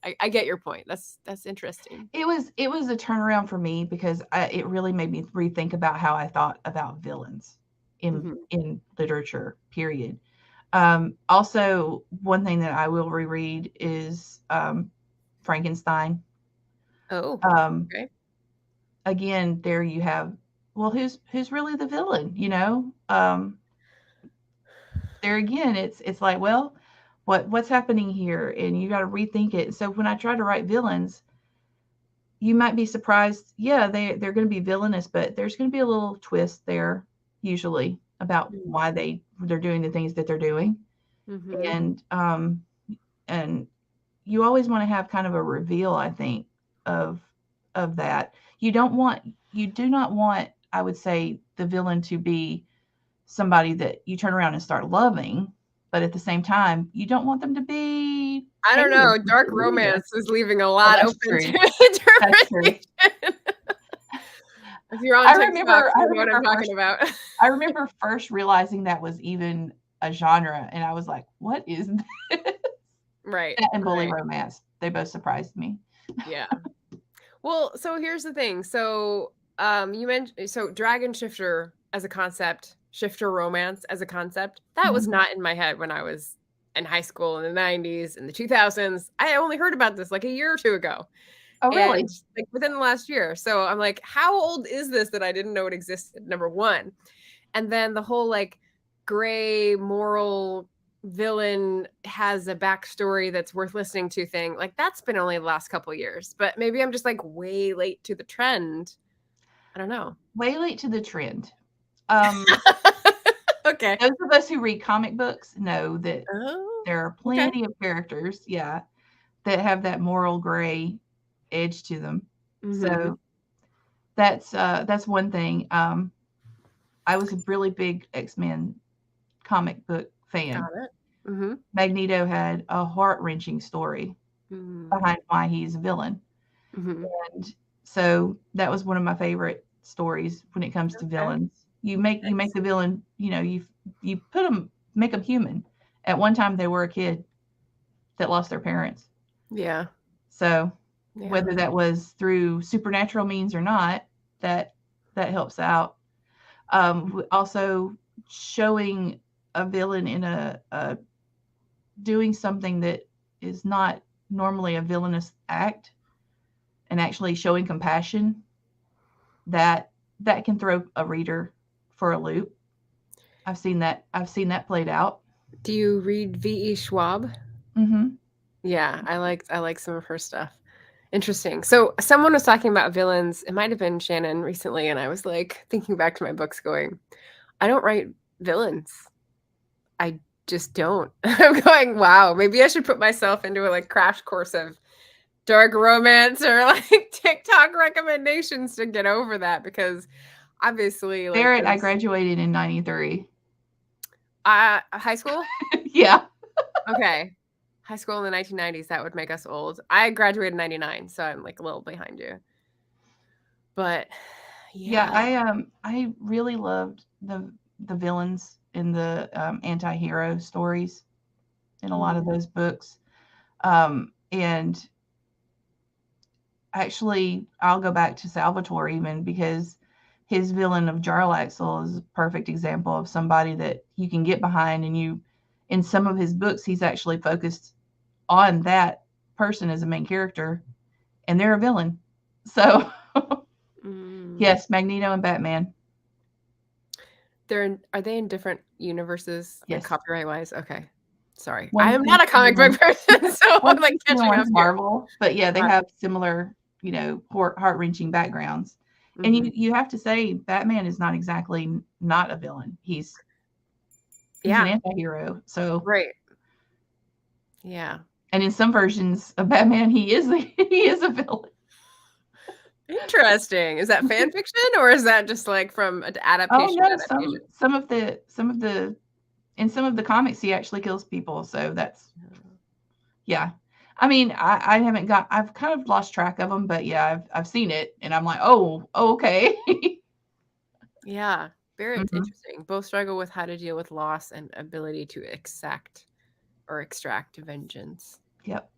Ah, I get your point. That's interesting. it was a turnaround for me because it really made me rethink about how I thought about villains Hmm. in literature. Period. Also, one thing that I will reread is Frankenstein. Oh, Um, okay. Again, there you have, well, who's really the villain? You know, there again, it's like, well, what's happening here, and you got to rethink it. So when I try to write villains, you might be surprised. Yeah, they're going to be villainous, but there's going to be a little twist there, usually, about why they're doing the things that they're doing, Mm-hmm. and and you always want to have kind of a reveal, I think, of that. You do not want, I would say, the villain to be somebody that you turn around and start loving, but at the same time, you don't want them to be I don't haters know. Dark completely either. romance is leaving a Well, lot that's open true. to That's true. interpretation. If you're on I TikTok, remember I you know what I'm remember talking first about. I remember first realizing that was even a genre, and I was like, "What is this?" Right, That and bully right. romance. They both surprised me. Yeah. Well, so here's the thing. So, you mentioned so dragon shifter as a concept, shifter romance as a concept. That was Mhm. not in my head when I was in high school in the 90s and the 2000s. I only heard about this like a year or two ago. Oh, And really? like within the last year. So I'm like, how old is this that I didn't know it existed? Number one. And then the whole like gray moral villain has a backstory that's worth listening to thing, like that's been only the last couple years. But maybe I'm just like way late to the trend. I don't know. Way late to the trend. Um, Okay. those of us who read comic books know that Oh, there are okay. plenty of characters, yeah, that have that moral gray edge to them. Hmm. So that's one thing. I was a really big X-Men comic book fan. Got it. Hmm. Magneto had a heart-wrenching story Hmm. behind why he's a villain. Hmm. And so that was one of my favorite stories when it comes to Okay. villains. You make the Excellent. villain, you put them make them human. At one time they were a kid that lost their parents. Yeah. So Yeah. whether that was through supernatural means or not, that that helps out. Also showing a villain in a doing something that is not normally a villainous act, and actually showing compassion, that can throw a reader for a loop. I've seen that played out. Do you read V.E. Schwab? Mm-hmm. Yeah, I like some of her stuff. Interesting. So someone was talking about villains. It might have been Shannon recently, and I was like thinking back to my books, going, I don't write villains. I just don't. I'm going, wow, maybe I should put myself into a like crash course of dark romance or like TikTok recommendations to get over that, because obviously like Barrett, I those graduated in '93. high school. Yeah. Okay. High school in the 1990s, that would make us old. I graduated in 99, so I'm like a little behind you. But Yeah, yeah. I really loved the villains in the anti-hero stories in a lot of Mm. those books. And actually, I'll go back to Salvatore even, because his villain of Jarlaxle is a perfect example of somebody that you can get behind, and in some of his books he's actually focused on that person as a main character, and they're a villain. So Mm. yes, Magneto and Batman. Are they in different universes, like Yes. copyright-wise? Okay. Sorry. I One's am not a DC comic and book person, so I'm, one's like, DC and catching up one's here. Marvel, but yeah, they Alright. have similar, heart-wrenching backgrounds. And Mhm. you have to say Batman is not exactly not a villain. He's an Yeah. anti-hero. So, Right. Yeah. and in some versions of Batman, he is he is a villain. Interesting. Is that fan fiction, or is that just, like, from an Oh adaptation no, adaptation? some of the in some of the comics he actually kills people. So that's, Oh. yeah. I mean, I've kind of lost track of them, but yeah, I've seen it, and I'm like, oh, okay. Yeah. Very Mhm. interesting. Both struggle with how to deal with loss and ability to exact or extract vengeance. Yep.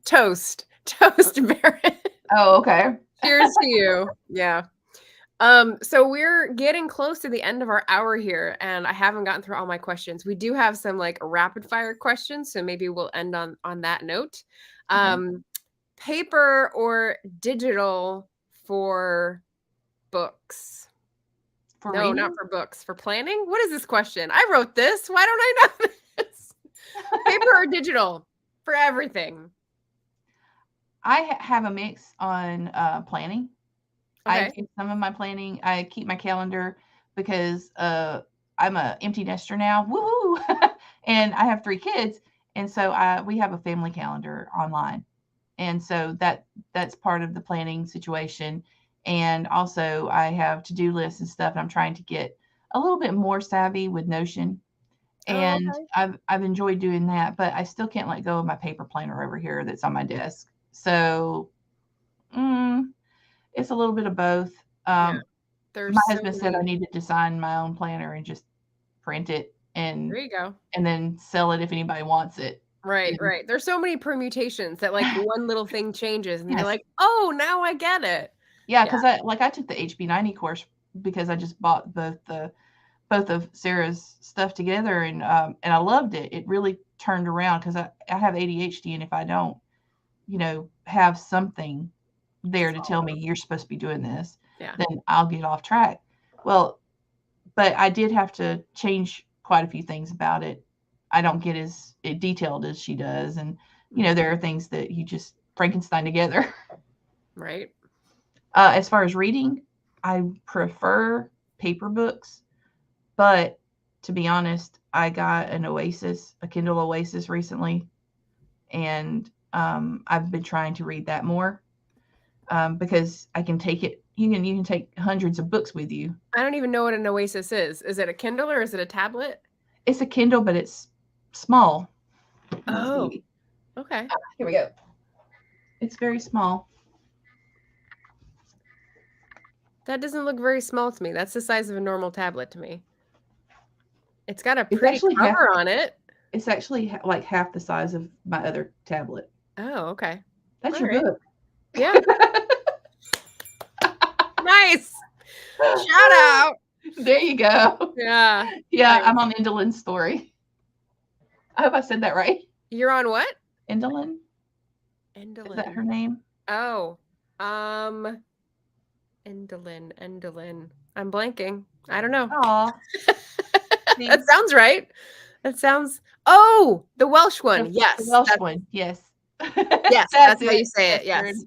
Toast. Toast, Barrett. Oh, okay. Cheers to you. Yeah. So we're getting close to the end of our hour here, and I haven't gotten through all my questions. We do have some like rapid fire questions, so maybe we'll end on that note. Okay. Um, Paper or digital for books? For No, not reading, for books. For planning? What is this question? I wrote this. Why don't I know this? Paper or digital for everything? I have a mix on planning. I Okay. do some of my planning. I keep my calendar because I'm a empty nester now. Woo! And I have 3 kids, and so we have a family calendar online, and so that's part of the planning situation. And also, I have to-do lists and stuff. And I'm trying to get a little bit more savvy with Notion, Oh, and okay. I've enjoyed doing that. But I still can't let go of my paper planner over here that's on my desk. So mm, it's a little bit of both. Yeah. Um, my There's so husband said I many. needed to design my own planner and just print it There you go. and then sell it if anybody wants it. Right, And right. There's so many permutations that, like, one little thing changes, and you're yes, like, "Oh, now I get it." yeah, Yeah. because I took the HB90 course because I just bought both of Sarah's stuff together, and I loved it. It really turned around because I have ADHD, and if I don't, have something To there to tell follow. me you're supposed to be doing this, Yeah. then I'll get off track. Well, but I did have to change quite a few things about it. I don't get as detailed as she does, and Mhm. there are things that you just Frankenstein together. Right? As far as reading, I prefer paper books, but to be honest, I got a Kindle Oasis recently, and I've been trying to read that more because I can take it. You can take hundreds of books with you. I don't even know what an Oasis is. Is it a Kindle or is it a tablet? It's a Kindle, but it's small. Let me Oh, see. okay. Here we go. It's very small. That doesn't look very small to me. That's the size of a normal tablet to me. It's got a It's pretty actually half. cover on it. It's actually like half the size of my other tablet. Oh, okay. That's your Alright. book. Yeah. Nice. Shout out. There you go. Yeah. Yeah, Nice. I'm on Indolent's story. I hope I said that right. You're on what? Indolin? Is that Endolin. her name? Oh, um, Endolin. I'm blanking. I don't know. Aw, That see, sounds right. That sounds. Oh, the Welsh the one. Yes, Welsh that's one. Yes. yes. That's That's how you it. say it. Yes, sir. Yes.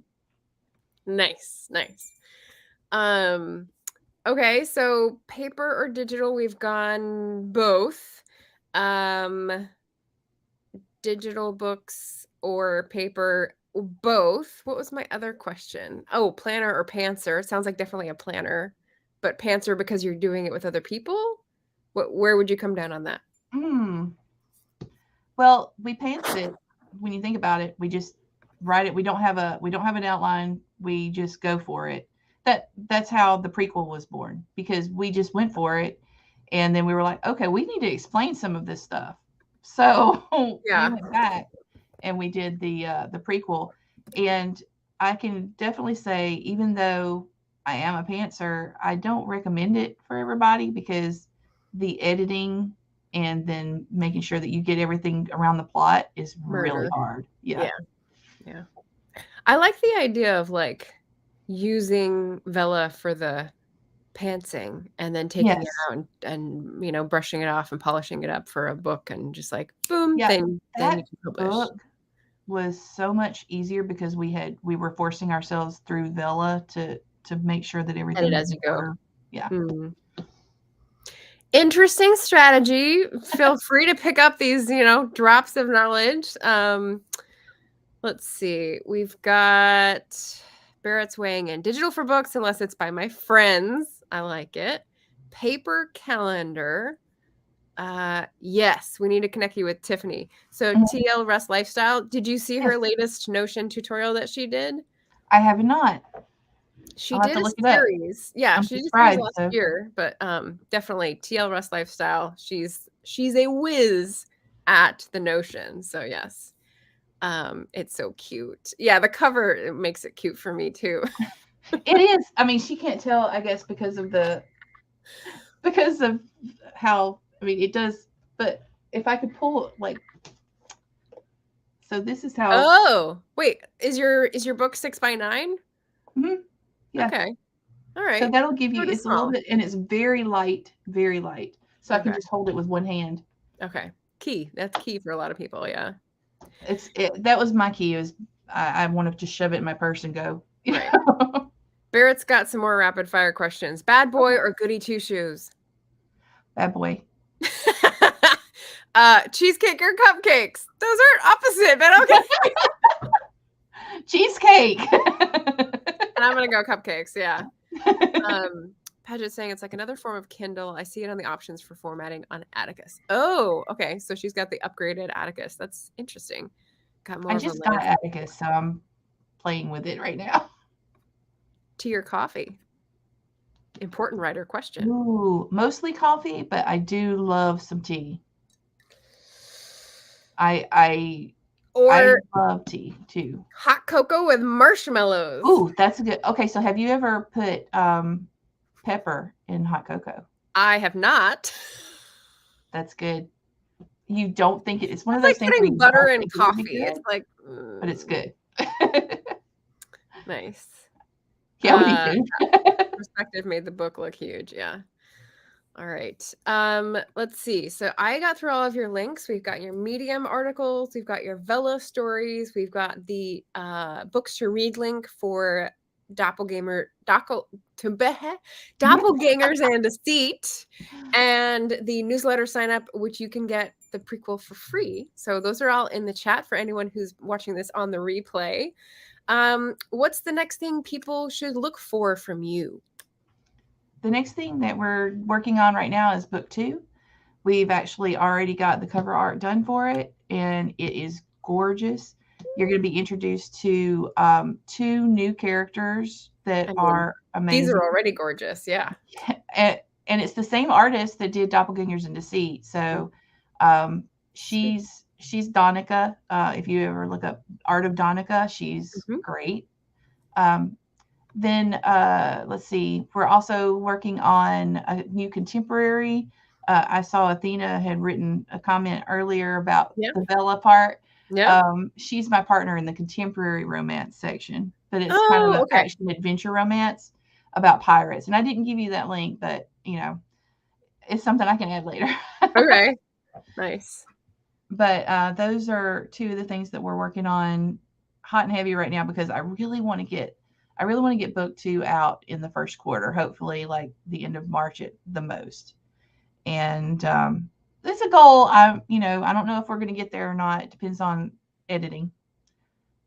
Nice, nice. Um, okay, so paper or digital, we've gone both. Um, digital books or paper, both. What was my other question? Oh, planner or pantser. Sounds like definitely a planner, but pantser because you're doing it with other people. Where would you come down on that? Mm. Well, we pants it. When you think about it, we just write it. We don't have an outline. We just go for it. That's how the prequel was born, because we just went for it, and then we were like, okay, we need to explain some of this stuff. So we Yeah, went back and we did the prequel, and I can definitely say, even though I am a pantser, I don't recommend it for everybody, because the editing and then making sure that you get everything around the plot is really murder. hard. Yeah. Yeah, yeah. I like the idea of like using Vela for the pantsing and then taking it Yes. out and brushing it off and polishing it up for a book and just like boom, Yeah. then you That can publish. book was so much easier because we were forcing ourselves through Vela to make sure that Edit everything was as in you go. order. Yeah. Mm. Interesting strategy. Feel free to pick up these, drops of knowledge. Let's see. We've got Barrett's weighing in. Digital for books, unless it's by my friends. I like it. Paper calendar. Yes, we need to connect you with Tiffany. So Mhm. TL Rest Lifestyle, did you see her Yes. latest Notion tutorial that she did? I have not. She I'll have did to a look it up. series. Yeah, I'm she did a series subscribed, last so year, but definitely TL Rest Lifestyle. She's a whiz at the Notion. So yes. It's so cute. Yeah, the cover it makes it cute for me too. it is. I mean, she can't tell, I guess, because of how, I mean, it does, but if I could pull, like, so this is how. Oh, wait, is your book 6 by 9? Mhm, yeah. Okay. All So right. that'll give you, Sort of it's a little small. bit, and it's very light, very light. So I can Okay. just hold it with one hand. Okay. Key. That's key for a lot of people, yeah. That was my key, is I wanted to shove it in my purse and go. Right. Barrett's got some more rapid fire questions. Bad boy Okay. or goody two shoes? Bad boy. Cheesecake or cupcakes? Those aren't opposite, but okay. Cheesecake. And I'm gonna go cupcakes, yeah. Paget's saying it's like another form of Kindle. I see it on the options for formatting on Atticus. Oh, okay. So she's got the upgraded Atticus. That's interesting. Got I more of a just got life Atticus, so I'm playing with it right now. tea or coffee. Important writer question. Ooh, mostly coffee, but I do love some tea. I Or love tea too. hot cocoa with marshmallows. Ooh, that's a good. Okay, so have you ever put pepper in hot cocoa? I have not. That's good. You don't think it's one of It's those like things where putting you butter don't in think it would be coffee. good, It's like but it's good. nice. Yeah, we need Uh, food. perspective made the book look huge. Yeah. All right. Let's see. So I got through all of your links. We've got your Medium articles, we've got your Velo stories, we've got the books to read link for doppelganger doppelgangers and deceit, and the newsletter sign up, which you can get the prequel for free. So those are all in the chat for anyone who's watching this on the replay. What's the next thing people should look for from you? The next thing that we're working on right now is book 2. We've actually already got the cover art done for it, and it is gorgeous. You're going to be introduced to 2 new characters that I mean, are these are amazing. already gorgeous. Yeah. And it's the same artist that did Doppelgangers and Deceit. So Sweet. she's Donica. If you ever look up Art of Donica, she's Mhm. great. Then let's see, we're also working on a new contemporary I saw Athena had written a comment earlier about Yeah. the Bella part. Yep. She's my partner in the contemporary romance section, but it's kind of Oh, an okay. action adventure romance about pirates. And I didn't give you that link, but it's something I can add later. Okay. Nice. But those are two of the things that we're working on hot and heavy right now because I really want to get book two out in the first quarter, hopefully like the end of March at the most. And it's a goal. I don't know if we're going to get there or not. It depends on editing.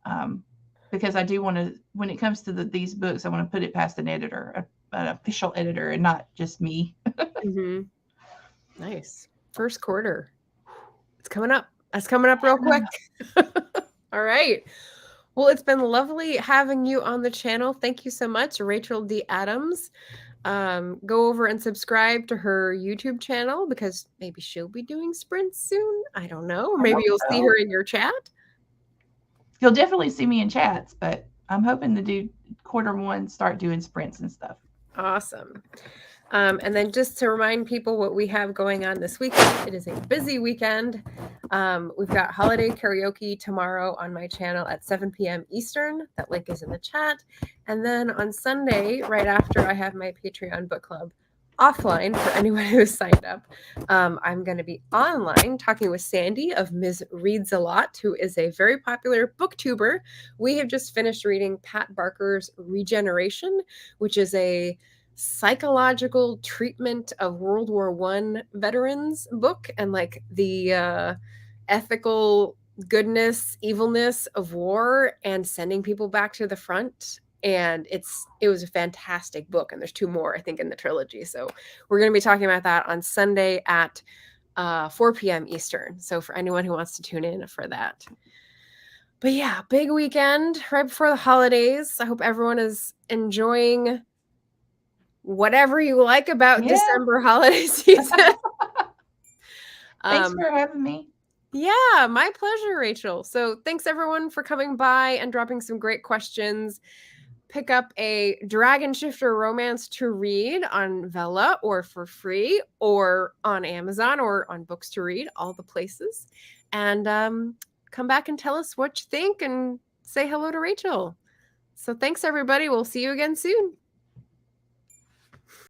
Um, because I do want to, when it comes to these books, I want to put it past an editor, an official editor, and not just me. Mm-hmm. Nice. First quarter. It's coming up. That's coming up real quick. All right. Well, it's been lovely having you on the channel. Thank you so much, Rachel D. Adams. Go over and subscribe to her YouTube channel because maybe she'll be doing sprints soon. I don't know. Or I maybe hope you'll see her so. in your chat. You'll definitely see me in chats, but I'm hoping to do quarter one, start doing sprints and stuff. Awesome. And then just to remind people what we have going on this weekend, it is a busy weekend. We've got holiday karaoke tomorrow on my channel at 7 p.m. Eastern. That link is in the chat. And then on Sunday, right after, I have my Patreon book club offline for anyone who's signed up. I'm going to be online talking with Sandy of Ms. Reads a Lot, who is a very popular booktuber. We have just finished reading Pat Barker's Regeneration, which is a psychological treatment of World War I veterans book and like the ethical goodness, evilness of war and sending people back to the front. And it was a fantastic book. And there's two more, I think, in the trilogy. So we're going to be talking about that on Sunday at 4 p.m. Eastern. So for anyone who wants to tune in for that. But yeah, big weekend right before the holidays. I hope everyone is enjoying whatever you like about December holiday season. Thanks for having me. Yeah, my pleasure, Rachel. So thanks everyone for coming by and dropping some great questions. Pick up a Dragon Shifter romance to read on Vella or for free or on Amazon or on Books to Read, all the places. And come back and tell us what you think and say hello to Rachel. So thanks everybody. We'll see you again soon.